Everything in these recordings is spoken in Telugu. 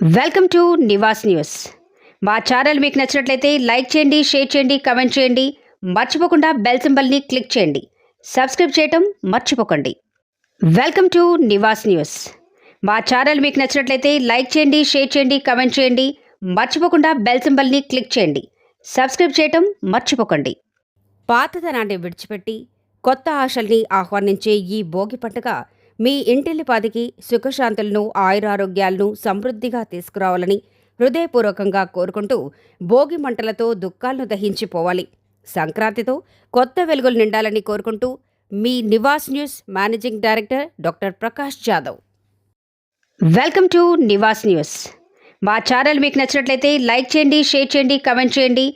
Welcome to Nivas news. మా ఛానల్ మీకు నచ్చినట్లయితే లైక్ చేయండి, షేర్ చేయండి, కమెంట్ చేయండి. మర్చిపోకుండా బెల్ సింబల్ని క్లిక్ చేయండి. సబ్స్క్రైబ్ చేయటం మర్చిపోకండి. Welcome to Nivas news. మా ఛానల్ మీకు నచ్చినట్లయితే లైక్ చేయండి, షేర్ చేయండి, కమెంట్ చేయండి. మర్చిపోకుండా బెల్ సింబల్ని క్లిక్ చేయండి. సబ్స్క్రైబ్ చేయటం మర్చిపోకండి. పాతదనాన్ని విడిచిపెట్టి కొత్త ఆశల్ని ఆహ్వానించే ఈ భోగి పండుగ మీ ఇంటిల్లిపాదికి సుఖశాంతులను, ఆయురారోగ్యాలను సమృద్ధిగా తీసుకురావాలని హృదయపూర్వకంగా కోరుకుంటూ భోగి మంటలతో దుఃఖాలను దహించిపోవాలి, సంక్రాంతితో కొత్త వెలుగులు నిండాలని కోరుకుంటూ మీ Nivas news managing director doctor Prakash Jadhav. Welcome to Nivas news. మా ఛానల్ మీకు నచ్చినట్లయితే లైక్ చేయండి, షేర్ చేయండి, కమెంట్ చేయండి.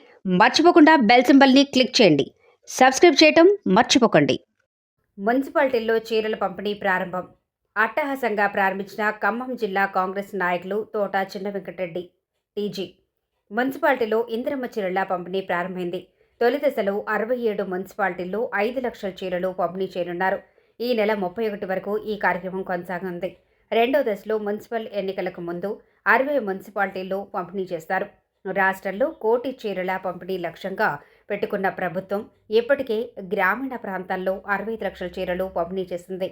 మర్చిపోకుండా బెల్ సింబల్ని క్లిక్ చేయండి. సబ్స్క్రైబ్ చేయటం మర్చిపోకండి. మున్సిపాలిటీల్లో చీరల పంపిణీ ప్రారంభం. అట్టహాసంగా ప్రారంభించిన ఖమ్మం జిల్లా కాంగ్రెస్ నాయకులు తోట చిన్న వెంకటరెడ్డి టీజీ. మున్సిపాలిటీలో ఇందిరమ్మ చీరల పంపిణీ ప్రారంభమైంది. తొలి దశలో 67 మున్సిపాలిటీల్లో 5 లక్షల చీరలు పంపిణీ చేయనున్నారు. ఈ నెల 31 వరకు ఈ కార్యక్రమం కొనసాగనుంది. రెండో దశలో మున్సిపల్ ఎన్నికలకు ముందు 60 మున్సిపాలిటీల్లో పంపిణీ చేస్తారు. రాష్ట్రంలో 1 కోటి చీరల పంపిణీ లక్ష్యంగా పెట్టుకున్న ప్రభుత్వం ఇప్పటికే గ్రామీణ ప్రాంతాల్లో 65 లక్షల చీరలు పంపిణీ చేసింది.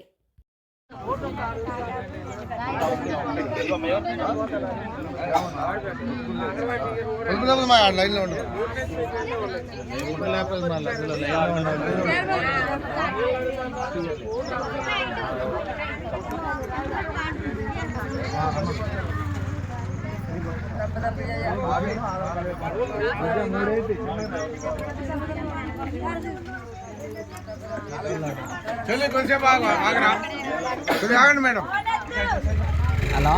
चलिए कौन से बाग आगरा तो आगन मैडम हेलो